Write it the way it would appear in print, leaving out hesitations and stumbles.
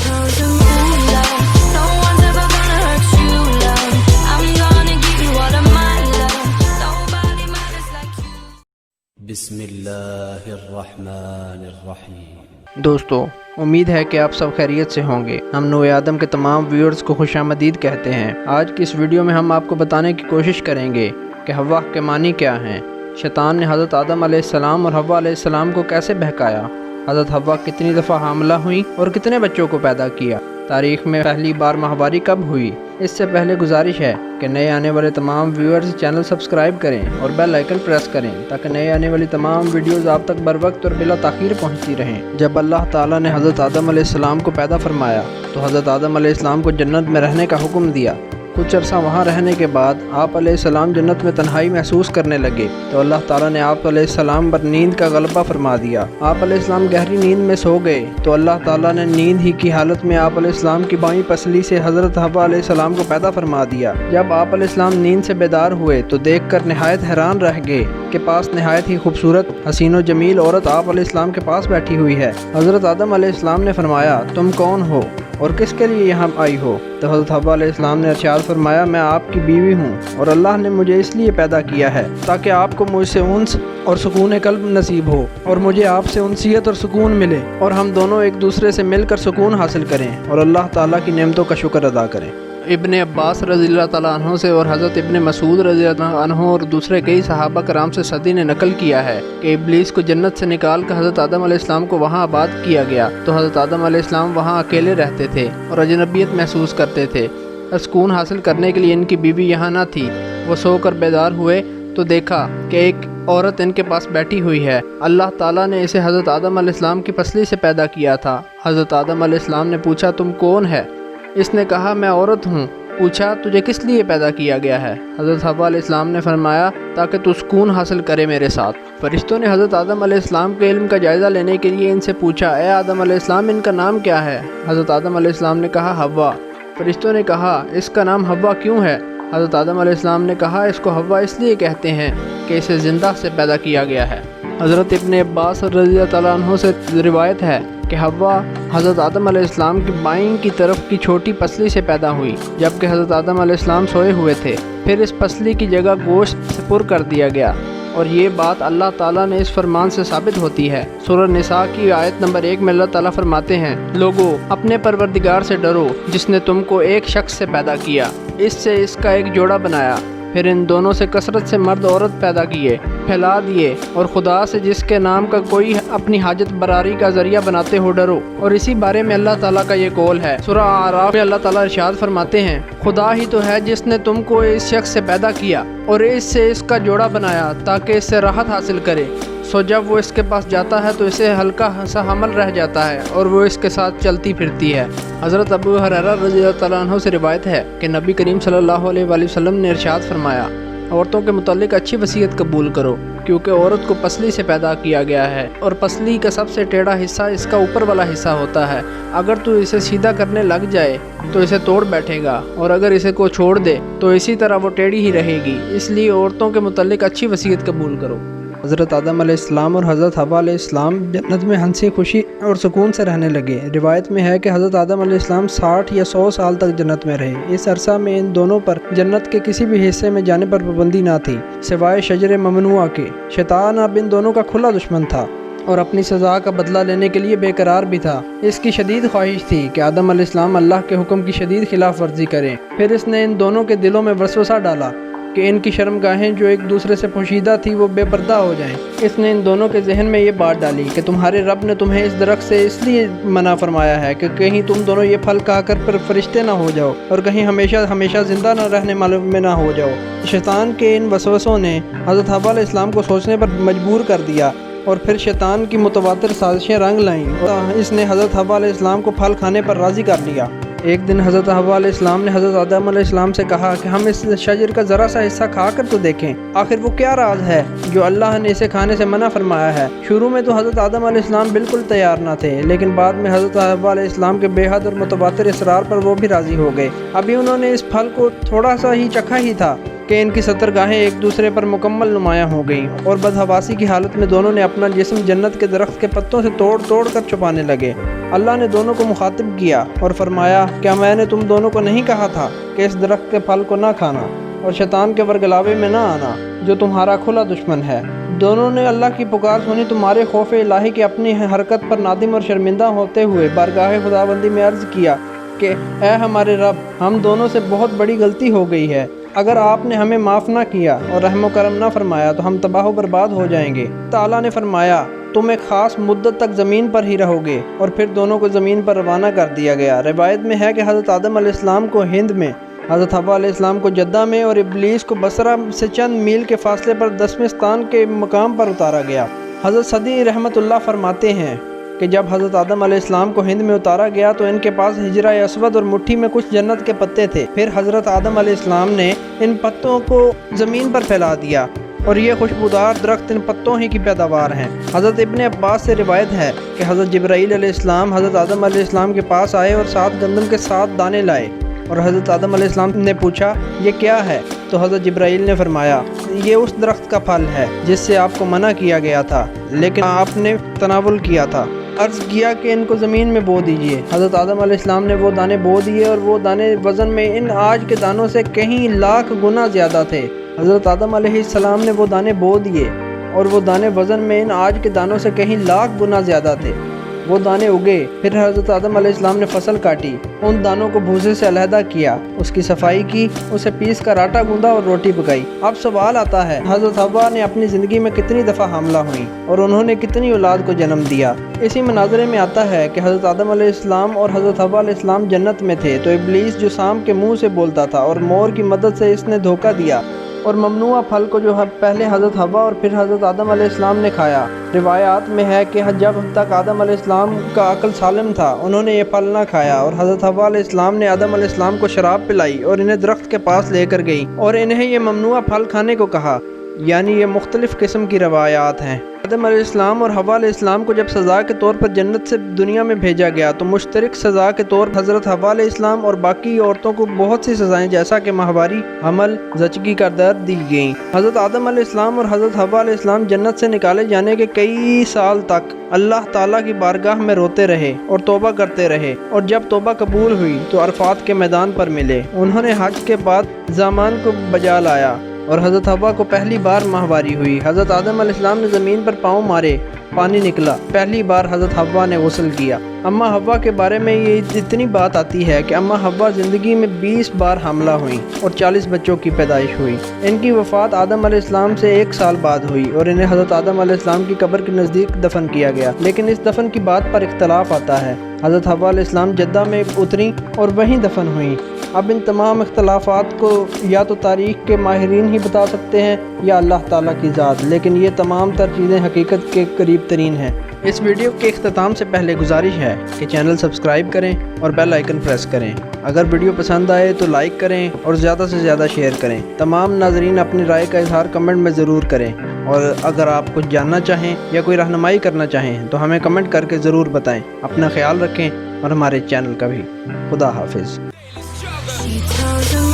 tells him, ooh, love, no one's ever gonna hurt you, love. I'm gonna give you all of my love. Nobody matters like you. बिस्मिल्लाहिर्रहमानिर्रहीम। दोस्तों, उम्मीद है कि आप सब खैरियत से होंगे। हम नूए आदम के तमाम व्यूअर्स को खुशामदीद कहते हैं। आज की इस वीडियो में हम आपको बताने की कोशिश करेंगे कि हवा के मानी क्या हैं, शैतान ने हज़रत आदम अलैहिस्सलाम और हवा अलैहिस्सलाम को कैसे बहकाया, हज़रत हवा कितनी दफ़ा हामला हुई और कितने बच्चों को पैदा किया, तारीख़ में पहली बार माहवारी कब हुई। इससे पहले गुजारिश है कि नए आने वाले तमाम व्यूअर्स चैनल सब्सक्राइब करें और बेल आइकन प्रेस करें ताकि नए आने वाली तमाम वीडियोस आप तक बर वक्त और बिला ताख़ीर पहुंचती रहें। जब अल्लाह ताला ने हज़रत आदम अलैहिस्सलाम को पैदा फरमाया तो हज़रत आदम अलैहिस्सलाम को जन्नत में रहने का हुक्म दिया। कुछ अरसा वहाँ रहने के बाद आप अलैहिस्सलाम जन्नत में तन्हाई महसूस करने लगे तो अल्लाह ताला ने आप अलैहिस्सलाम पर नींद का गलबा फरमा दिया। आप अलैहिस्सलाम गहरी नींद में सो गए तो अल्लाह ताला ने नींद ही की हालत में आप अलैहिस्सलाम की बाईं पसली से हज़रत हवा अलैहिस्सलाम को पैदा फरमा दिया। जब आप अलैहिस्सलाम नींद से बेदार हुए तो देखकर नहायत हैरान रह गए कि पास नहायत ही खूबसूरत हसीन व जमील औरत आप अलैहिस्सलाम के पास बैठी हुई है। हज़रत आदम अलैहिस्सलाम ने फरमाया, तुम कौन हो और किसके लिए यहाँ आई हो? तो हज़रत हवा अलैहिस्सलाम ने इरशाद फरमाया, मैं आपकी बीवी हूँ और अल्लाह ने मुझे इसलिए पैदा किया है ताकि आपको मुझसे उन्स और सुकून कल्ब नसीब हो और मुझे आपसे उनसियत और सुकून मिले और हम दोनों एक दूसरे से मिलकर सुकून हासिल करें और अल्लाह ताला की नेमतों का शुक्र अदा करें। इब्ने अब्बास रज़ियल्लाहु ताला अन्हु से और हज़रत इब्ने मसूद रज़ियल्लाहु अन्हु और दूसरे कई सहाबा कराम से सदी ने नकल किया है कि इब्लीस को जन्नत से निकाल कर हज़रत आदम अलैहिस्सलाम को वहाँ आबाद किया गया तो हज़रत आदम अलैहिस्सलाम वहाँ अकेले रहते थे और अजनबियत महसूस करते थे। सुकून हासिल करने के लिए इनकी बीवी यहाँ न थी। वो सोकर बेदार हुए तो देखा कि एक औरत इनके पास बैठी हुई है। अल्लाह ताला ने इसे हज़रत आदम अलैहिस्सलाम की पसली से पैदा किया था। हज़रत आदम अलैहिस्सलाम ने पूछा, तुम कौन है? इसने कहा, मैं औरत हूँ। पूछा, तुझे किस लिए पैदा किया गया है? हज़रत हवा अलैहिस्सलाम ने फरमाया, ताकि तू सुकून हासिल करे मेरे साथ। फरिश्तों ने हज़रत आदम अलैहिस्सलाम के इल्म का जायज़ा लेने के लिए इनसे पूछा, ए आदम अलैहिस्सलाम, इनका नाम क्या है? हज़रत आदम अलैहिस्सलाम ने कहा, हवा। फरिश्तों ने कहा, इसका नाम हवा क्यों है? हज़रत आदम अलैहिस्सलाम ने कहा, इसको हवा इसलिए कहते हैं कि इसे ज़िंदा से पैदा किया गया है। हज़रत इब्ने अब्बास रज़ियल्लाहु ताला अन्हु से रिवायत है कि हवा हज़रत आदम अलैहिस्सलाम की बाईं की तरफ की छोटी पसली से पैदा हुई जबकि हज़रत आदम अलैहिस्सलाम सोए हुए थे। फिर इस पसली की जगह गोश्त से पुर कर दिया गया और ये बात अल्लाह ताला ने इस फरमान से साबित होती है। सूरह निसा की आयत नंबर 1 में अल्लाह ताला फरमाते हैं, लोगों अपने परवरदिगार से डरो जिसने तुमको एक शख्स से पैदा किया, इससे इसका एक जोड़ा बनाया, फिर इन दोनों से कसरत से मर्द औरत पैदा किए, फैला दिए और खुदा से जिसके नाम का कोई अपनी हाजत बरारी का जरिया बनाते हो डरो। और इसी बारे में अल्लाह ताला का ये कौल है। सूरह आराफ में अल्लाह ताला इरशाद फरमाते हैं, खुदा ही तो है जिसने तुमको इस शख्स से पैदा किया और इससे इसका जोड़ा बनाया ताकि इससे राहत हासिल करे। सो जब वो इसके पास जाता है तो इसे हल्का सा हमल रह जाता है और वो इसके साथ चलती फिरती है। हज़रत अबू हुरैरा रज़ियल्लाहु ताला अन्हु से रिवायत है कि नबी करीम सल्लल्लाहु अलैहि वसल्लम ने इरशाद फरमाया, औरतों के मुतालिक अच्छी वसीयत कबूल करो क्योंकि औरत को पसली से पैदा किया गया है और पसली का सबसे टेढ़ा हिस्सा इसका ऊपर वाला हिस्सा होता है। अगर तू इसे सीधा करने लग जाए तो इसे तोड़ बैठेगा और अगर इसे को छोड़ दे तो इसी तरह वो टेढ़ी ही रहेगी। इसलिए औरतों के मुतालिक अच्छी वसीयत कबूल करो। हज़रत आदम अलैहिस्सलाम और हज़रत हवा अलैहिस्सलाम जन्नत में हंसी खुशी और सुकून से रहने लगे। रिवायत में है कि हज़रत आदम अलैहिस्सलाम 60 या 100 साल तक जन्नत में रहे। इस अरसा में इन दोनों पर जन्नत के किसी भी हिस्से में जाने पर पाबंदी ना थी सिवाय शजर ममनुआ के। शैतान अब इन दोनों का खुला दुश्मन था और अपनी सज़ा का बदला लेने के लिए बेकरार भी था। इसकी शदीद ख्वाहिश थी कि आदम अलैहिस्सलाम अल्लाह के हुक्म की शदीद खिलाफ वर्जी करें। फिर इसने इन दोनों के दिलों में वसवसा डाला कि इनकी शर्मगाहें जो एक दूसरे से पोशीदा थी वो बेपर्दा हो जाएं। इसने इन दोनों के जहन में ये बात डाली कि तुम्हारे रब ने तुम्हें इस दरख्त से इसलिए मना फरमाया है कि कहीं तुम दोनों ये फल खाकर फिर फरिश्ते ना हो जाओ और कहीं हमेशा हमेशा ज़िंदा ना रहने मालूम में ना हो जाओ। शैतान के इन वसवसों ने हज़रत हवा अलैहिस्सलाम को सोचने पर मजबूर कर दिया और फिर शैतान की मुतवातिर साजिशें रंग लाईं और इसने हज़रत हवा अलैहिस्सलाम को फल खाने पर राज़ी कर लिया। एक दिन हज़रत हवा अलैहिस्सलाम ने हज़रत आदम अलैहिस्सलाम से कहा कि हम इस शजर का ज़रा सा हिस्सा खा कर तो देखें, आखिर वो क्या राज है जो अल्लाह ने इसे खाने से मना फरमाया है। शुरू में तो हज़रत आदम अलैहिस्सलाम बिल्कुल तैयार ना थे, लेकिन बाद में हज़रत हवा अलैहिस्सलाम के बेहद और मुतवातिर इसरार पर वो भी राज़ी हो गए। अभी उन्होंने इस फल को थोड़ा सा ही चखा ही था کہ ان کی سترگاہیں ایک دوسرے پر مکمل نمایاں ہو گئیں اور بدحواسی کی حالت میں دونوں نے اپنا جسم جنت کے درخت کے پتوں سے توڑ توڑ کر چھپانے لگے۔ اللہ نے دونوں کو مخاطب کیا اور فرمایا، کیا میں نے تم دونوں کو نہیں کہا تھا کہ اس درخت کے پھل کو نہ کھانا اور شیطان کے ورگلاوے میں نہ آنا جو تمہارا کھلا دشمن ہے؟ دونوں نے اللہ کی پکار سنی تو مارے خوف الہی کی اپنی حرکت پر نادم اور شرمندہ ہوتے ہوئے بارگاہ خداوندی میں عرض کیا کہ اے ہمارے رب، ہم دونوں سے بہت بڑی غلطی ہو گئی ہے۔ اگر آپ نے ہمیں معاف نہ کیا اور رحم و کرم نہ فرمایا تو ہم تباہ و برباد ہو جائیں گے۔ تعالیٰ نے فرمایا، تم ایک خاص مدت تک زمین پر ہی رہو گے، اور پھر دونوں کو زمین پر روانہ کر دیا گیا۔ روایت میں ہے کہ حضرت آدم علیہ السلام کو ہند میں، حضرت حوا علیہ السلام کو جدہ میں اور ابلیس کو بصرہ سے چند میل کے فاصلے پر دسمستان کے مقام پر اتارا گیا۔ حضرت صدی رحمۃ اللہ فرماتے ہیں کہ جب حضرت آدم علیہ السلام کو ہند میں اتارا گیا تو ان کے پاس حجرہ اسود اور مٹھی میں کچھ جنت کے پتے تھے۔ پھر حضرت آدم علیہ السلام نے ان پتوں کو زمین پر پھیلا دیا اور یہ خوشبودار درخت ان پتوں ہی کی پیداوار ہیں۔ حضرت ابن عباس سے روایت ہے کہ حضرت جبرائیل علیہ السلام حضرت آدم علیہ السلام کے پاس آئے اور 7 گندم کے 7 دانے لائے، اور حضرت آدم علیہ السلام نے پوچھا، یہ کیا ہے؟ تو حضرت جبرائیل نے فرمایا، یہ اس درخت کا پھل ہے جس سے آپ کو منع کیا گیا تھا لیکن آپ نے تناول کیا تھا۔ عرض کیا کہ ان کو زمین میں بو دیجئے۔ حضرت آدم علیہ السلام نے وہ دانے بو دیے اور وہ دانے وزن میں ان آج کے دانوں سے کہیں لاکھ گنا زیادہ تھے۔ حضرت آدم علیہ السلام نے وہ دانے بو دیے اور وہ دانے وزن میں ان آج کے دانوں سے کہیں لاکھ گنا زیادہ تھے۔ وہ دانے اگے، پھر حضرت آدم علیہ السلام نے فصل کاٹی، ان دانوں کو بھوسے سے علیحدہ کیا، اس کی صفائی کی، اسے پیس کر آٹا گوندا اور روٹی پکائی۔ اب سوال آتا ہے، حضرت حوا نے اپنی زندگی میں کتنی دفعہ حاملہ ہوئیں اور انہوں نے کتنی اولاد کو جنم دیا؟ اسی مناظرے میں آتا ہے کہ حضرت آدم علیہ السلام اور حضرت حوا علیہ السلام جنت میں تھے تو ابلیس جو سام کے منہ سے بولتا تھا اور مور کی مدد سے اس نے دھوکہ دیا اور ممنوعہ پھل کو جو پہلے حضرت حوا اور پھر حضرت آدم علیہ السلام نے کھایا۔ روایات میں ہے کہ جب تک آدم علیہ السلام کا عقل سالم تھا انہوں نے یہ پھل نہ کھایا، اور حضرت حوا علیہ السلام نے آدم علیہ السلام کو شراب پلائی اور انہیں درخت کے پاس لے کر گئی اور انہیں یہ ممنوعہ پھل کھانے کو کہا۔ یعنی یہ مختلف قسم کی روایات ہیں۔ آدم علیہ السلام اور حوا علیہ السلام کو جب سزا کے طور پر جنت سے دنیا میں بھیجا گیا تو مشترک سزا کے طور پر حضرت حوا علیہ السلام اور باقی عورتوں کو بہت سی سزائیں جیسا کہ ماہواری، حمل، زچگی کا درد دی گئیں۔ حضرت آدم علیہ السلام اور حضرت حوا علیہ السلام جنت سے نکالے جانے کے کئی سال تک اللہ تعالیٰ کی بارگاہ میں روتے رہے اور توبہ کرتے رہے، اور جب توبہ قبول ہوئی تو عرفات کے میدان پر ملے۔ انہوں نے حج کے بعد زامان کو بجا لایا اور حضرت حوا کو پہلی بار ماہواری ہوئی۔ حضرت آدم علیہ السلام نے زمین پر پاؤں مارے، پانی نکلا۔ پہلی بار حضرت حوا نے غسل کیا۔ اما حوا کے بارے میں یہ اتنی بات آتی ہے کہ اما حوا زندگی میں 20 بار حاملہ ہوئیں اور 40 بچوں کی پیدائش ہوئی۔ ان کی وفات آدم علیہ السلام سے 1 سال بعد ہوئی اور انہیں حضرت آدم علیہ السلام کی قبر کے نزدیک دفن کیا گیا، لیکن اس دفن کی بات پر اختلاف آتا ہے۔ حضرت حوا علیہ السلام جدہ میں اتریں اور وہیں دفن ہوئیں۔ اب ان تمام اختلافات کو یا تو تاریخ کے ماہرین ہی بتا سکتے ہیں یا اللہ تعالیٰ کی ذات، لیکن یہ تمام تر چیزیں حقیقت کے قریب ترین ہیں۔ اس ویڈیو کے اختتام سے پہلے گزارش ہے کہ چینل سبسکرائب کریں اور بیل آئیکن پریس کریں۔ اگر ویڈیو پسند آئے تو لائک کریں اور زیادہ سے زیادہ شیئر کریں۔ تمام ناظرین اپنی رائے کا اظہار کمنٹ میں ضرور کریں، اور اگر آپ کچھ جاننا چاہیں یا کوئی رہنمائی کرنا چاہیں تو ہمیں کمنٹ کر کے ضرور بتائیں۔ اپنا خیال رکھیں اور ہمارے چینل کا بھی۔ خدا حافظ۔ She tells him